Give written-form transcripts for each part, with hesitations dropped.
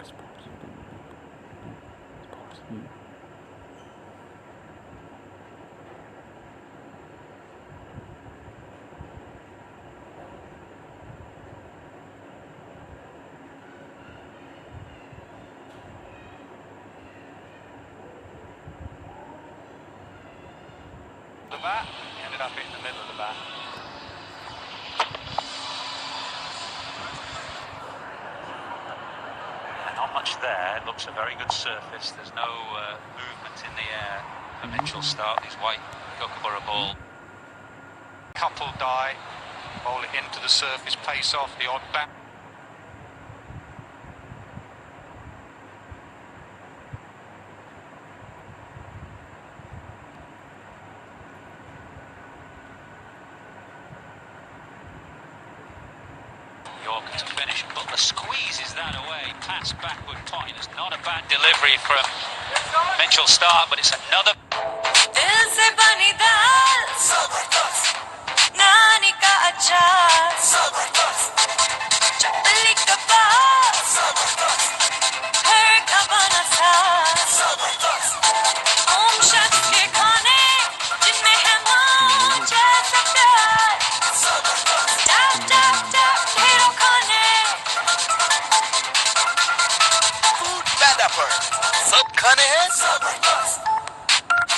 The bat, he ended up in the middle of the bat. Not much there. It looks a very good surface. There's no movement in the air for Mitchell Stark. These white Kookaburra ball. Couple die, bowl it into the surface, pace off the odd bat. Yorker to finish, but the squeezes that away. Pass backward point. It's not a bad delivery from Mitchell Stark, but it's another.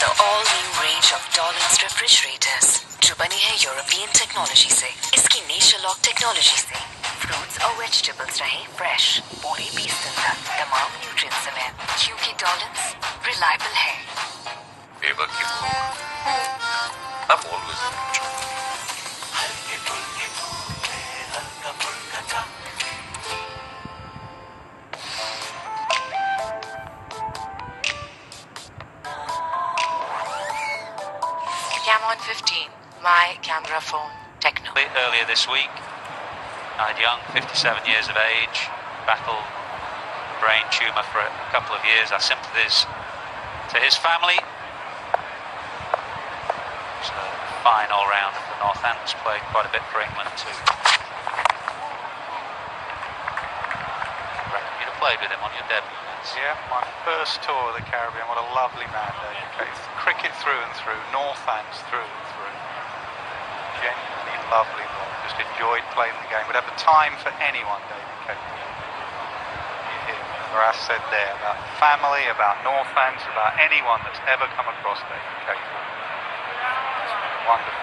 The all-new range of Tollens refrigerators जो बनी है European technology से, इसकी nature lock technology से fruits और vegetables रहे fresh पूरे 20 दिन तक तमाम न्यूट्रिएंट्स में, क्योंकि Tollens रिलायबल है. Ever की भूख, I'm always in control. Cam on 15, my camera phone, techno. Earlier this week, died young, 57 years of age, battled brain tumour for a couple of years. Our sympathies to his family. He's a fine all-rounder for Northants, played quite a bit for England too. I reckon you'd have played with him on your debut. Yeah, my first tour of the Caribbean. What a lovely man, David Cave. Cricket through and through, Northants through and through. Genuinely lovely boy. Just enjoyed playing the game. Would have a time for anyone, David Cave. You hear what I said there about family, about Northants, about anyone that's ever come across David Cave. Wonderful.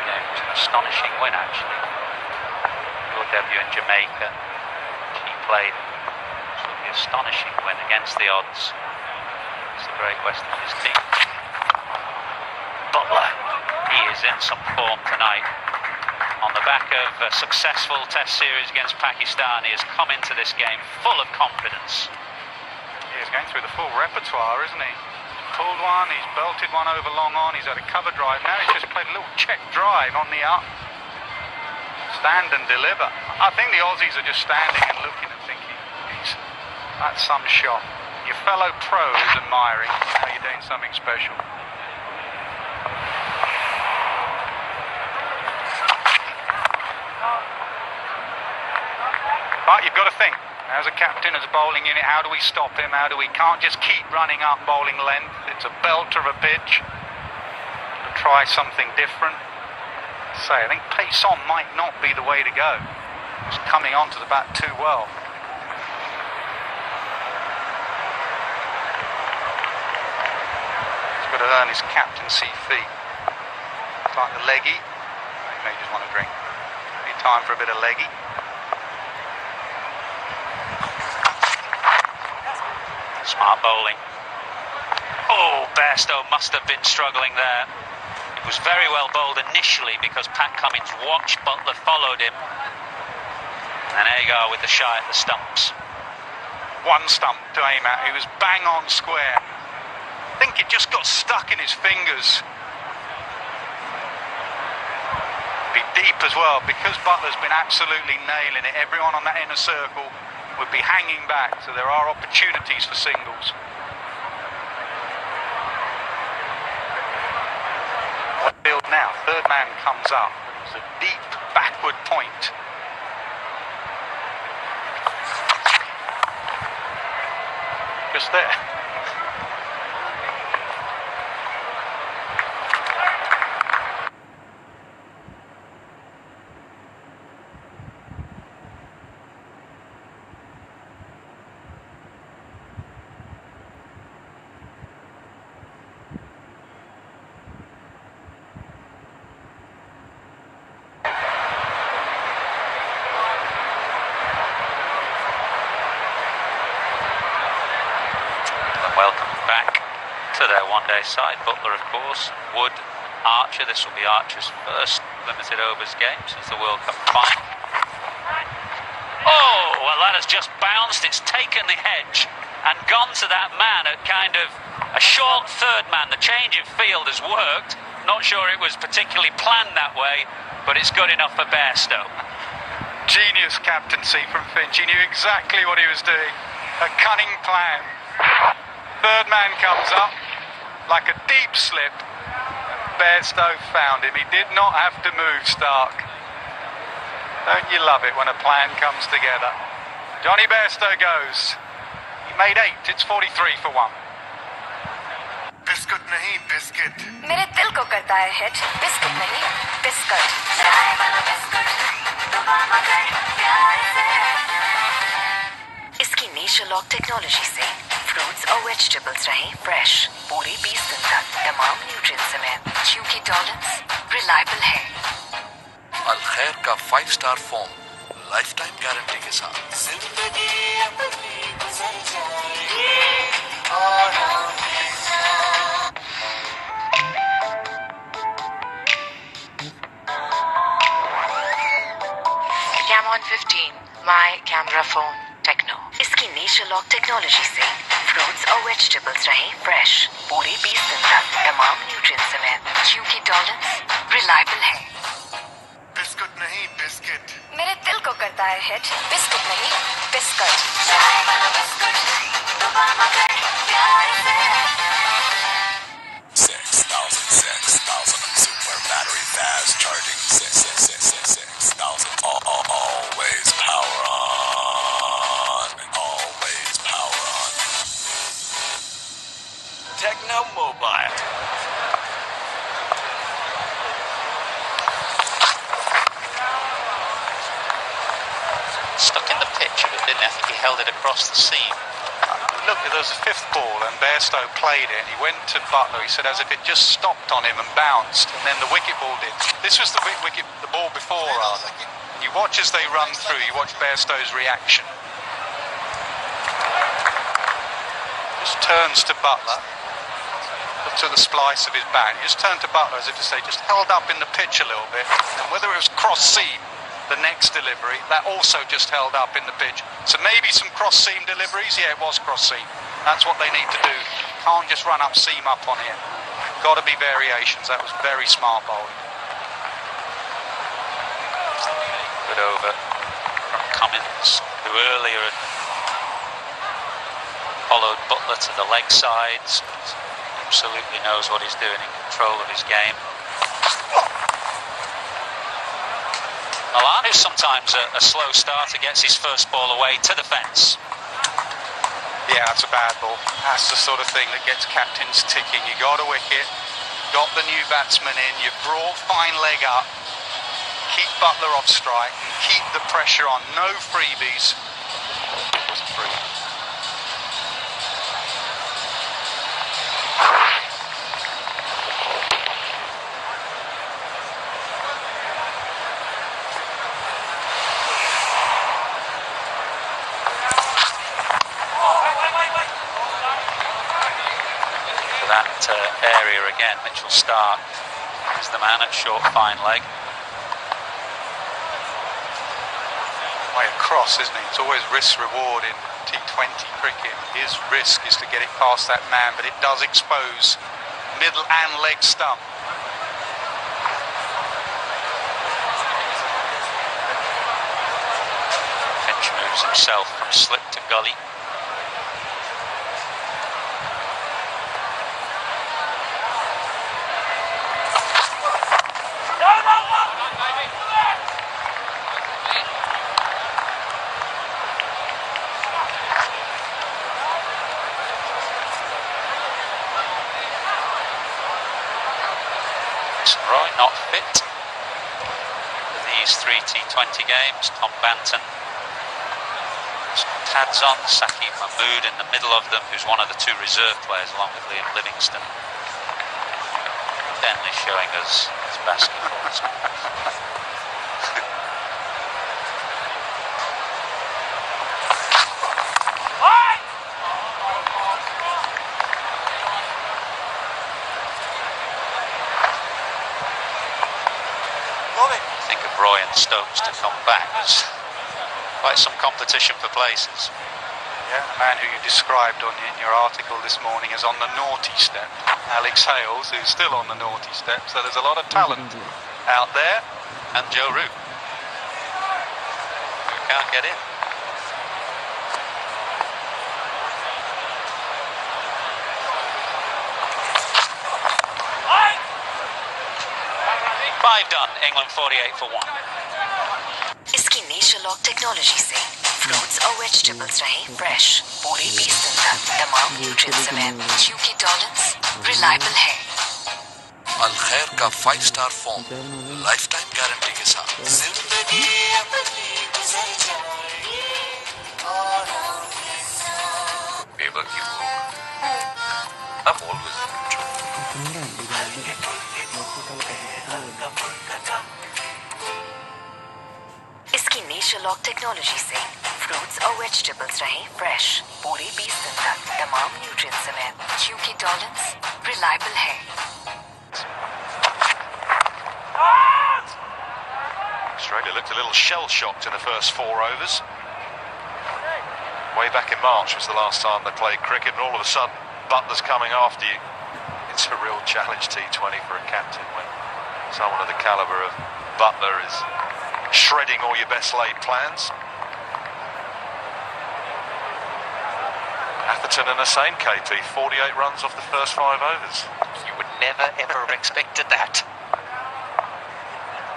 Yeah, it was an astonishing win, actually. Your debut in Jamaica. Played absolutely astonishing win against the odds. It's the Great West Indies team. Butler, he is in some form tonight. On the back of a successful test series against Pakistan, he has come into this game full of confidence. He's going through the full repertoire, isn't he? Pulled one, he's belted one over long on, he's had a cover drive. Now he's just played a little check drive on the up. Stand and deliver. I think the Aussies are just standing and looking and thinking, that's some shot. Your fellow pro is admiring. Now you're doing something special. But you've got to think, as a captain, as a bowling unit, how do we stop him? Can't just keep running up bowling length. It's a belter of a pitch. We'll try something different. I think pace on might not be the way to go. He's coming onto the bat too well. He's got to earn his captaincy fee. It's like the leggy. He may just want a drink. Maybe time for a bit of leggy. Smart bowling. Oh, Bairstow must have been struggling there. It was very well bowled initially because Pat Cummins watched Butler, followed him. And Agar with the shy at the stumps. One stump to aim at. He was bang on square. I think it just got stuck in his fingers. Be deep as well, because Butler's been absolutely nailing it. Everyone on that inner circle would be hanging back, so there are opportunities for singles. Field now, third man comes up. It's a deep backward point. just there. Welcome back to their one-day side. Butler, of course, Wood, Archer. This will be Archer's first limited overs game since the World Cup final. Oh, well, that has just bounced. It's taken the hedge and gone to that man at kind of a short third man. The change of field has worked. Not sure it was particularly planned that way, but it's good enough for Bairstow. Genius captaincy from Finch. He knew exactly what he was doing. A cunning plan. Third man comes up like a deep slip. Bairstow found him. He did not have to move, Stark. Don't you love it when a plan comes together? Johnny Bairstow goes. He made 8. It's 43 for 1. Biscuit नहीं biscuit मेरे दिल को करता है hit biscuit नहीं biscuit इसकी nature lock technology से fruits और वेजिटेबल्स रहें फ्रेश पूरे 20 दिन तक तमाम न्यूट्रिएंट्स समेत क्योंकि टॉलरेंस रिलायबल है अल खैर का five-star foam life time guarantee के साथ जिंदगी अपनी गुजर जाए और Camon 15 My Camera Phone Techno इसकी नेचर लॉक टेक्नोलॉजी से फ्रूट्स और वेजिटेबल्स रहें फ्रेश पूरे 20 दिन तक तमाम न्यूट्रिएंट्स समेत क्योंकि टॉलरेंस रिलायबल है बिस्कुट नहीं बिस्किट मेरे दिल को करता है हिट बिस्कुट नहीं biscuit 6,000 super battery fast charging 6,000 always power on Techno Mobile Stuck in the pitch a bit, didn't he? I think he held it across the seam. Look, there was a 5th ball and Bairstow played it. He went to Butler. He said as if it just stopped on him and bounced, and then the wicket ball did. This was the ball before, rather. You watch as they run through. You watch Bairstow's reaction. Just turns to Butler. Look to the splice of his bat. He just turned to Butler as if to say, just held up in the pitch a little bit. And whether it was cross seam, the next delivery, that also just held up in the pitch. So maybe some cross-seam deliveries. Yeah, it was cross-seam. That's what they need to do. Can't just run up seam up on here. Got to be variations. That was very smart bowling. Good over from Cummins, who earlier had followed Butler to the leg sides. Absolutely knows what he's doing, in control of his game. Milan, who sometimes a slow starter, gets his first ball away to the fence. Yeah, that's a bad ball. That's the sort of thing that gets captains ticking. You got a wicket, got the new batsman in, you've brought fine leg up, keep Butler off strike, and keep the pressure on. No freebies. It was free. Area again, Mitchell Stark is the man at short fine leg. Way across, isn't it? It's always risk reward in T20 cricket. His risk is to get it past that man, but it does expose middle and leg stump. Finch moves himself from slip to gully. not fit for these 3 T20 games. Tom Banton, some pads on, Saki Mahmood in the middle of them, who's one of the 2 reserve players along with Liam Livingston. Denley showing us his basketball skills. I think of Roy and Stokes to come back. There's quite some competition for places. Yeah, the man who you described in your article this morning is on the naughty step. Alex Hales, who's still on the naughty step, so there's a lot of talent out there. And Joe Root, who can't get in. Five done, England 48 for 1. इसकी nature lock technology से fruits और vegetables रहे fresh, पूरे 20 दिन तक तमाम nutrients समेत क्योंकि टॉलरेंस रिलायबल है। अलखैर का five-star form life time guarantee के साथ। जिंदगी अपनी गुजर जाए और बेबकी भूख। I'm always in control. इसकी नेचर लॉक टेक्नोलॉजी से फ्रूट्स और वेजिटेबल्स रहे फ्रेश, पूरे 20 दिन तक तमाम न्यूट्रिएंट्स समेत क्योंकि टॉलरेंस रिलायबल है। Australia looked a little shell-shocked in the first 4 overs. Way back in March was the last time they played cricket, and all of a sudden, Butler's coming after you. It's a real challenge, T20, for a captain when someone of the calibre of Butler is shredding all your best-laid plans. Atherton in the same, KP, 48 runs off the first 5 overs. You would never ever have expected that.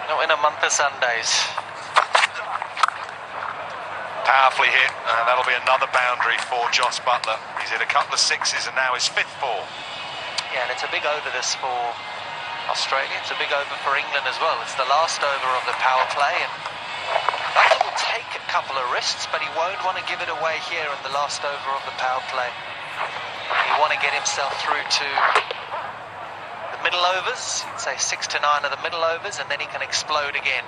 Not in a month of Sundays. Powerfully hit, and that'll be another boundary for Jos Buttler. He's hit a couple of 6s and now his 5th 4. Yeah, and it's a big over this for Australia. It's a big over for England as well. It's the last over of the power play, and Buttler will take a couple of risks, but he won't want to give it away here in the last over of the power play. He'll want to get himself through to the middle overs, say 6 to 9 of the middle overs, and then he can explode again.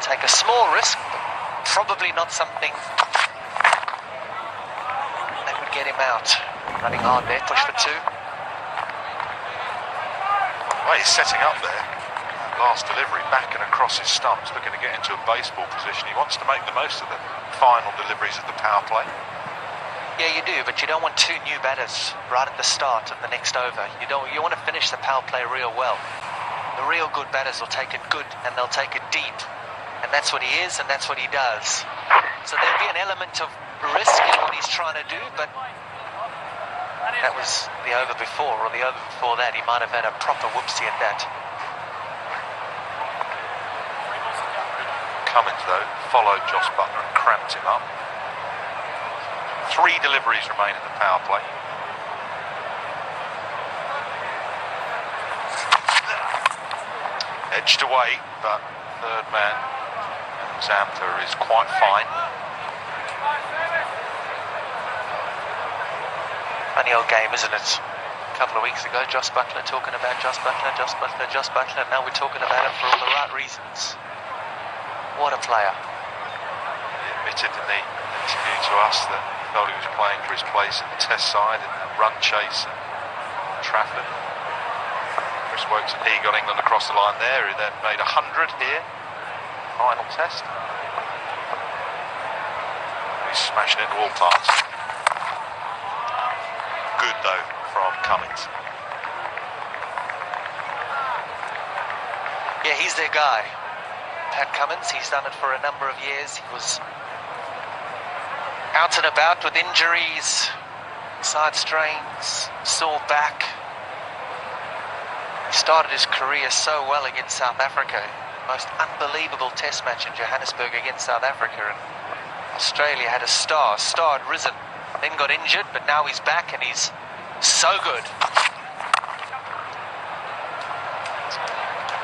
Take a small risk, but probably not something that would get him out. Running hard there, push for 2. Well, he's setting up there. Last delivery back and across his stumps, looking to get into a baseball position. He wants to make the most of the final deliveries of the power play. Yeah, you do, but you don't want 2 new batters right at the start of the next over. You want to finish the power play real well. The real good batters will take it good and they'll take it deep. And that's what he is and that's what he does. So there'll be an element of risk in what he's trying to do, but that was the over before, or the over before that. He might have had a proper whoopsie at that. Cummins, though, followed Jos Buttler and cramped him up. 3 deliveries remain in the power play. Edged away, but third man, Zampa, is quite fine. Funny old game, isn't it? A couple of weeks ago, Jos Buttler talking about Jos Buttler, Jos Buttler, Jos Buttler. Now we're talking about him for all the right reasons. What a player. He admitted in the interview to us that he felt he was playing for his place in the test side in the run chase at Trafford. Chris Wokes and he got England across the line there. He then made 100 here. Final test. He's smashing it to all parts. Good though from Cummins. Yeah, he's their guy. Pat Cummins, he's done it for a number of years. He was out and about with injuries, side strains, sore back. He started his career so well against South Africa. Most unbelievable test match in Johannesburg against South Africa. And Australia had a star had risen, then got injured, but now he's back and he's so good.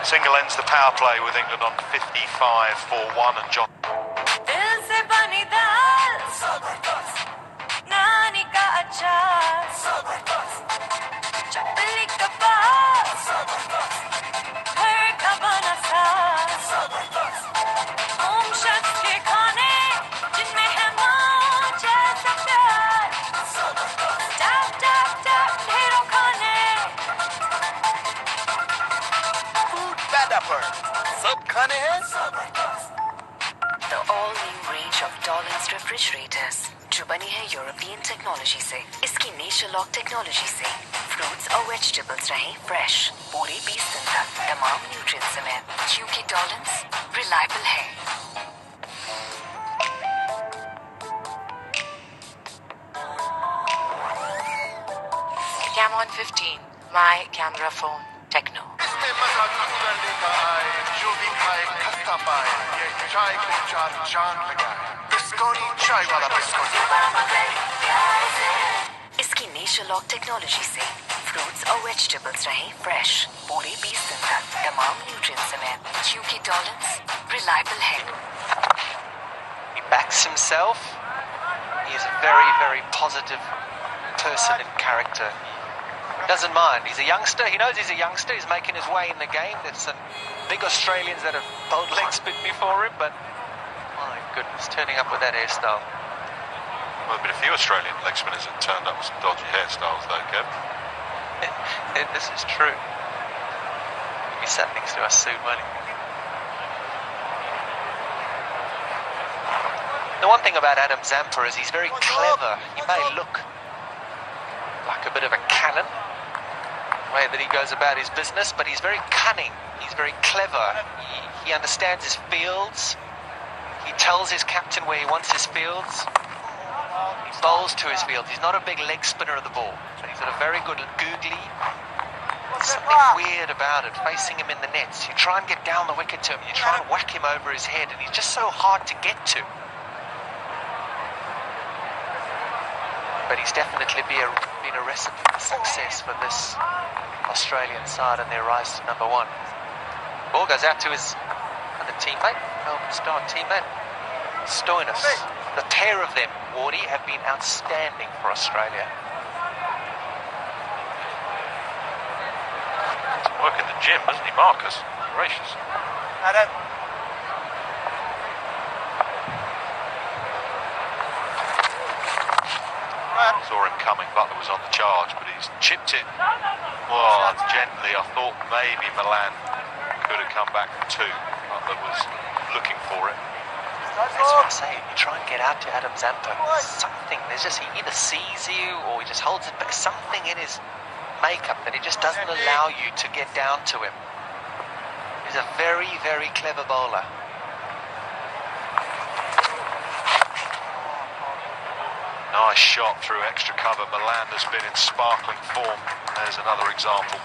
Single ends the power play with England on 55-4-1 and John. दिल से बनी दाल नानी का अचार चपली कबाब घर का बना साग ओम शख्स के खाने जिनमें है माँ जैसा प्यार टैप टैप टैप ढेरों खाने फूड पैदापर सब खाने हैं The all-new range of Dollars refrigerators जो बनी है यूरोपियन टेक्नोलॉजी से। इसकी नेचर लॉक टेक्नोलॉजी से फ्रूट्स और वेजिटेबल्स रहें फ्रेश पूरे 20 दिन तक तमाम न्यूट्रिएंट्स समेत, क्योंकि डॉलर्स रिलायबल है। Camon 15, my camera phone, Techno. इसमें मजा तू करने का आए जो भी खाए खस्ता पाए ये चाय को चार चांद लगाए बिस्कोनी चाय वाला बिस्कोनी इसकी नेचर लॉक टेक्नोलॉजी से फ्रूट्स और वेजिटेबल्स रहें फ्रेश पूरे 20 दिन तक तमाम न्यूट्रिएंट्स समेत, क्योंकि डॉलर्स रिलायबल है। He backs himself. He is a very, very positive person in character. He doesn't mind. He's a youngster. He knows he's a youngster. He's making his way in the game. There's some big Australians that have bowled leg spin before him, but my goodness, turning up with that hairstyle. Well, there have been a few Australian leg spinners that turned up with some dodgy hairstyles, though, Kev. This is true. He'll be sat next to us soon, won't he? The one thing about Adam Zampa is he's very clever. He may look like a bit of a cannon, the way that he goes about his business, but he's very cunning. He's very clever. He understands his fields. He tells his captain where he wants his fields. He bowls to his fields. He's not a big leg spinner of the ball. So he's got a very good googly. There's something weird about it, facing him in the nets. You try and get down the wicket to him. You try and whack him over his head, and he's just so hard to get to. But he's definitely been a recipe for success for this Australian side and their rise to number one. Ball goes out to his other teammate, Melbourne Star teammate, Stoinis. The pair of them, Wardy, have been outstanding for Australia. Work in the gym, doesn't he, Marcus? Gracious. Saw him coming, Butler was on the charge, but he's chipped it. Well, gently. I thought maybe Milan could have come back from two. Butler was looking for it. That's what I say. You try and get out to Adam Zampa. Something, there's just, he either sees you or he just holds it back. Something in his makeup that he just doesn't allow you to get down to him. He's a very, very clever bowler. Nice shot through extra cover. Milan has been in sparkling form. There's another example.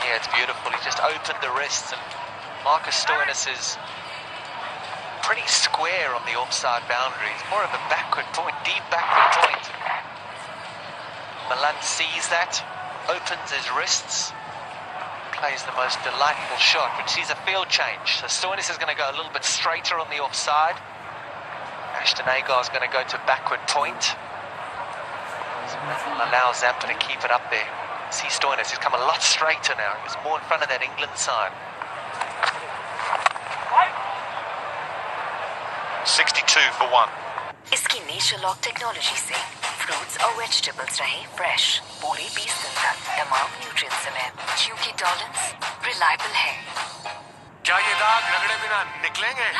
Yeah, it's beautiful. He just opened the wrists, and Marcus Stoinis is pretty square on the offside boundary. It's more of a backward point, deep backward point. Milan sees that, opens his wrists, plays the most delightful shot, which sees a field change. So Stoinis is going to go a little bit straighter on the offside. Ashton Agar is going to go to backward point. So that will allow Zampa to keep it up there. See Stoinis, he's come a lot straighter now. He's more in front of that England side. 62 for 1. इसकी nature lock technology से fruits और vegetables रहें fresh पूरे 20 दिन तक तमाम nutrients समेत, क्योंकि डॉलर्स रिलायबल है। क्या ये दाग रगड़े बिना निकलेंगे?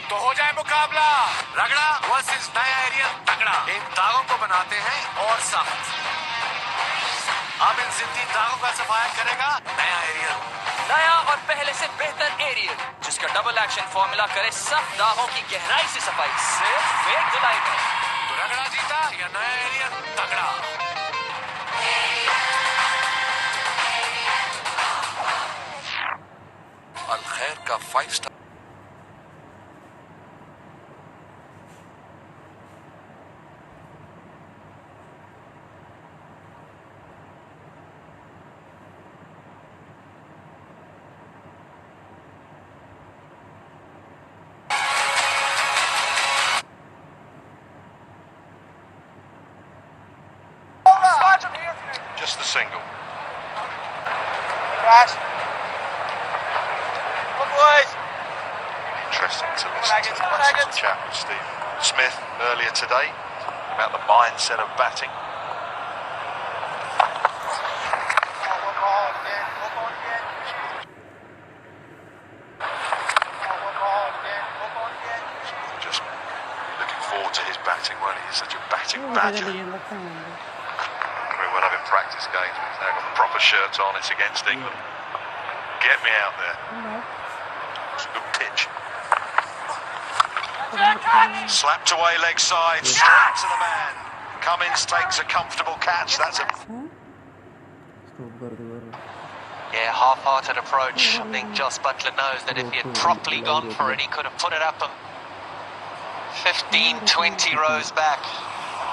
तो हो जाए मुकाबला। रगड़ा वर्सेस नया एरियल तगड़ा। इन दागों को बनाते हैं और सख्त। अब इन जिद्दी दागों का सफाया करेगा नया एरियल। नया और पहले से बेहतर एरियल, जिसका डबल एक्शन फॉर्मूला करे सख्त दागों की गहराई से सफाई सिर्फ एक धुलाई में। तो रगड़ा जीता या नया एरियल तगड़ा? अल खैर का 5 star just the single. Interesting to listen to the chat with Steve Smith earlier today about the mindset of batting. Just looking forward to his batting, won't he? He's such a batting badger. Very well having practice games, but he's now got the proper shirt on. It's against England. Get me out there. It's a good pitch. Slapped away leg side, straight to the man. Cummins takes a comfortable catch. That's a... Yeah, half-hearted approach. I think Joss Butler knows that if he had properly gone for it, he could have put it up 15, 20 rows back.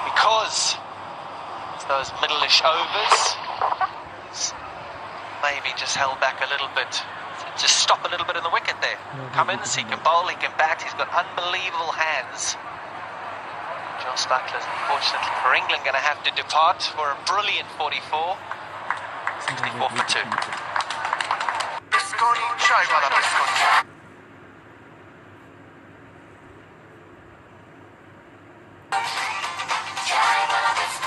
Because it's those middle-ish overs, maybe just held back a little bit. Just stop a little bit in the wicket there. Cummins, he can bowl, he can bat, he's got unbelievable hands. Joss Butler's, unfortunately for England, going to have to depart for a brilliant 44. 64 for 2.